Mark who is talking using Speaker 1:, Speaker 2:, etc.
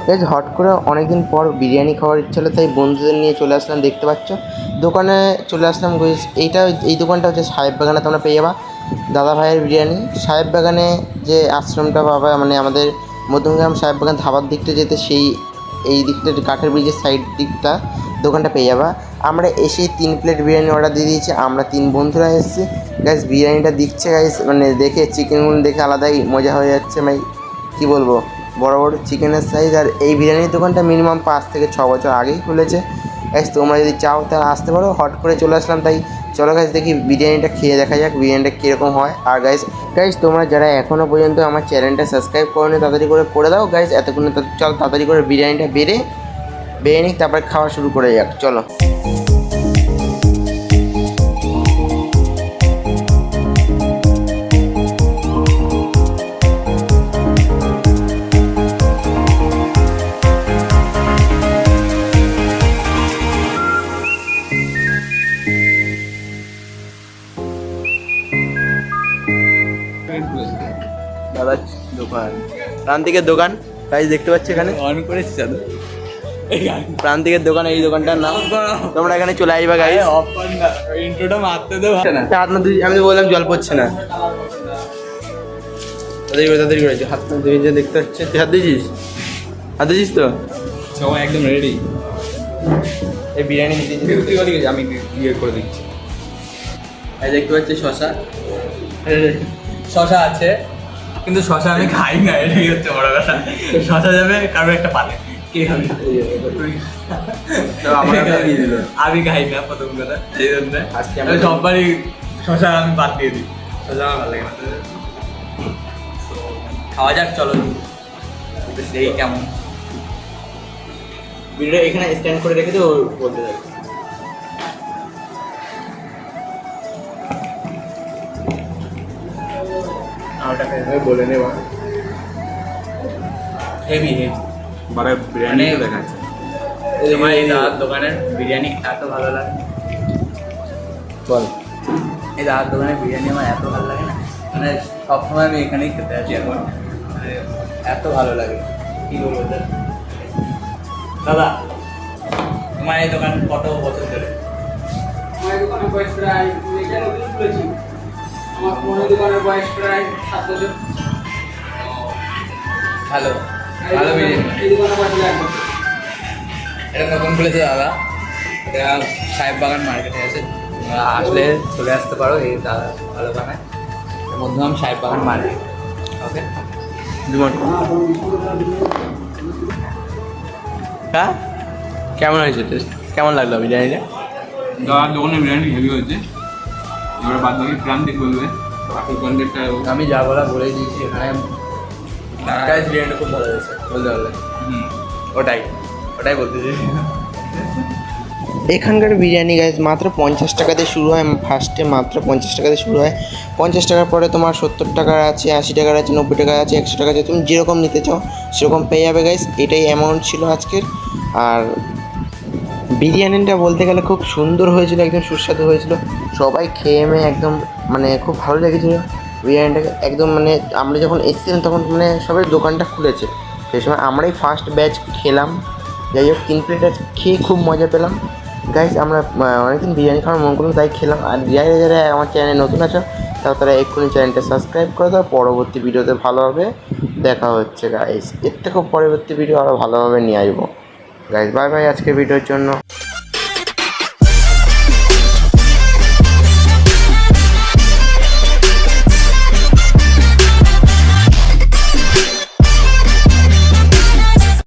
Speaker 1: Guys hot করে অনেকদিন পর বিরিয়ানি খাওয়ার ইচ্ছা হলো, তাই বন্ধুদের নিয়ে চলে আসলাম। দেখতে পাচ্ছ দোকানে চলে আসলাম। এই দোকানটা হচ্ছে সাহেব বাগানে, তোমরা পেয়ে যাবা দাদা ভাইয়ের বিরিয়ানি। সাহেব বাগানে যে আশ্রমটা পাবা, মানে আমাদের মধ্যমগ্রাম সাহেব বাগান ধাবার দিকটা যেতে, এই দিকটা কাঠের ব্রিজের সাইড দিকটা দোকানটা পেয়ে যাবা। আমরা এসেই 3 প্লেট বিরিয়ানি অর্ডার দিয়ে দিয়েছি। আমরা 3 বন্ধুরা এসেছি। গাইজ বিরিয়ানিটা দিচ্ছে গাইজ, মানে দেখে চিকেনগুলো দেখে আলাদাই মজা হয়ে যাচ্ছে। ভাই কী বলবো, বড় বড় চিকেনের সাইজ। আর এই বিরিয়ানির দোকানটা মিনিমাম 5 থেকে 6 বছর আগেই খুলেছে। গাইজ তোমরা যদি চাও তাহলে আসতে পারো। হট করে চলে আসলাম, তাই চলো গাইজ দেখি বিরিয়ানিটা খেয়ে দেখা যাক বিরিয়ানিটা কীরকম হয়। আর গাইজ তোমরা যারা এখনও পর্যন্ত আমার চ্যানেলটা সাবস্ক্রাইব করো নি, তাড়াতাড়ি করে দাও গাইজ। এতক্ষণে চল তাড়াতাড়ি করে বিরিয়ানিটা বেড়ে নিই, তারপরে খাওয়া শুরু করে যাক, চলো। দাদার দোকান, প্রান্তিকের দোকান গাইজ দেখতে পাচ্ছি এখানে
Speaker 2: অন করেছি দাদা।
Speaker 1: প্রান্তিকের দোকান, এই দোকানটার নাম। তোমরা এখানে চলে আসবা গাইজ।
Speaker 2: ইন্ট্রোটা মারতে দেবো না।
Speaker 1: হাত না আমি তো বললাম জল পড়ছে না। তাড়াতাড়ি করেছি, হাত না ধুয়ে যে দেখতে হচ্ছে। তুই হাত দিয়েছিস? হাত দিয়েছিস তো?
Speaker 2: সবাই একদম রেডি।
Speaker 1: এই বিরিয়ানি
Speaker 2: আমি ইয়ে করে দিচ্ছি।
Speaker 1: এই দেখতে পাচ্ছি শশা।
Speaker 2: শশা আছে, কিন্তু শশা আমি খাই না, এটাই হচ্ছে বড় কথা। শশা যাবে কারো একটা পালে, কে খাবে? আমি খাই না প্রথম কথা, সেই জন্য
Speaker 1: আজকে
Speaker 2: সবারই শশা আমি বাদ দিয়ে দিই। শশা আমার ভালো লাগে না। খাওয়া যাক, চলো দেখি কেমন।
Speaker 1: ভিডিও এখানে স্ট্যান্ড করে রেখে দিও, বলতে থাকবে। বলে নেবা
Speaker 2: হেভি
Speaker 1: বারে বিরিয়ানি দেখাচ্ছে।
Speaker 2: তোমার এই দাদার দোকানের বিরিয়ানি এত ভালো লাগে।
Speaker 1: বল,
Speaker 2: এই দাদার দোকানের বিরিয়ানি আমার এত ভালো লাগে না, মানে সবসময় আমি এখানেই খেতে আসি এখন, মানে এত ভালো লাগে। কী বলবো দাদা, তোমার এই দোকান কত বছর ধরে?
Speaker 3: আমার দোকানের বয়স প্রায়, এটা নতুন খুলেছি, আমার পুরনো দোকানের বয়স প্রায় 7 বছর।
Speaker 2: ভালো ভালো বিরিয়ানি।
Speaker 3: এই দোকানের বয়স 1 বছর।
Speaker 2: এটা নতুন খুলেছে দাদা, এটা সাহেব বাগান মার্কেটে আছে। তোমরা আসলে চলে আসতে পারো এই দাদা ভালো বানায়, মধ্যম সাহেব বাগান মার্কেট। ওকে,
Speaker 1: হ্যাঁ কেমন হয়েছে টেস্ট? কেমন লাগলো বিরিয়ানিটা?
Speaker 4: দাদার দোকানের বিরিয়ানি হেভি হয়েছে। এবার বাদ বাকি প্রান্তিক বলবে, বাকি কন্টেন্টটা
Speaker 2: আমি যা বলা বলেই দিয়েছি। এখানে বিরিয়ানিটা খুব ভালো হয়েছে বলতে পারলে। ওটাই বলতে চাই।
Speaker 1: এখানকার বিরিয়ানি গাইজ মাত্র 50 টাকা দিয়ে শুরু হয়। ফার্স্টে মাত্র 50 টাকা দিয়ে শুরু হয়। 50 টাকার পরে তোমার 70 টাকার আছে, 80 টাকার আছে, 90 টাকার আছে, 100 টাকা আছে। তুমি যেরকম নিতে চাও সেরকম পেয়ে যাবে গাইজ। এটাই অ্যামাউন্ট ছিল আজকের। আর বিরিয়ানিটা বলতে গেলে খুব সুন্দর হয়েছিল, একদম সুস্বাদু হয়েছিল। সবাই খেয়ে মেয়ে একদম মানে খুব ভালো লেগেছিলো বিরিয়ানিটাকে একদম। মানে আমরা যখন এসেছিলাম তখন মানে সবাই দোকানটা খুলেছে, সেই সময় আমরাই ফার্স্ট ব্যাচ খেলাম। যাই হোক 3 প্লেট খেয়ে খুব মজা পেলাম গাইজ। আমরা অনেকদিন বিরিয়ানি খাওয়ার মন করলাম, তাই খেলাম। আর যারা আমার চ্যানেলে নতুন আছো তারা এক্ষুনি চ্যানেলটা সাবস্ক্রাইব করে দাও। পরবর্তী ভিডিওতে ভালোভাবে দেখা হচ্ছে গাইজ। এর থেকেও পরবর্তী ভিডিও আরও ভালোভাবে নিয়ে আসবো গাইজ। বাই বাই আজকের ভিডিওর জন্য।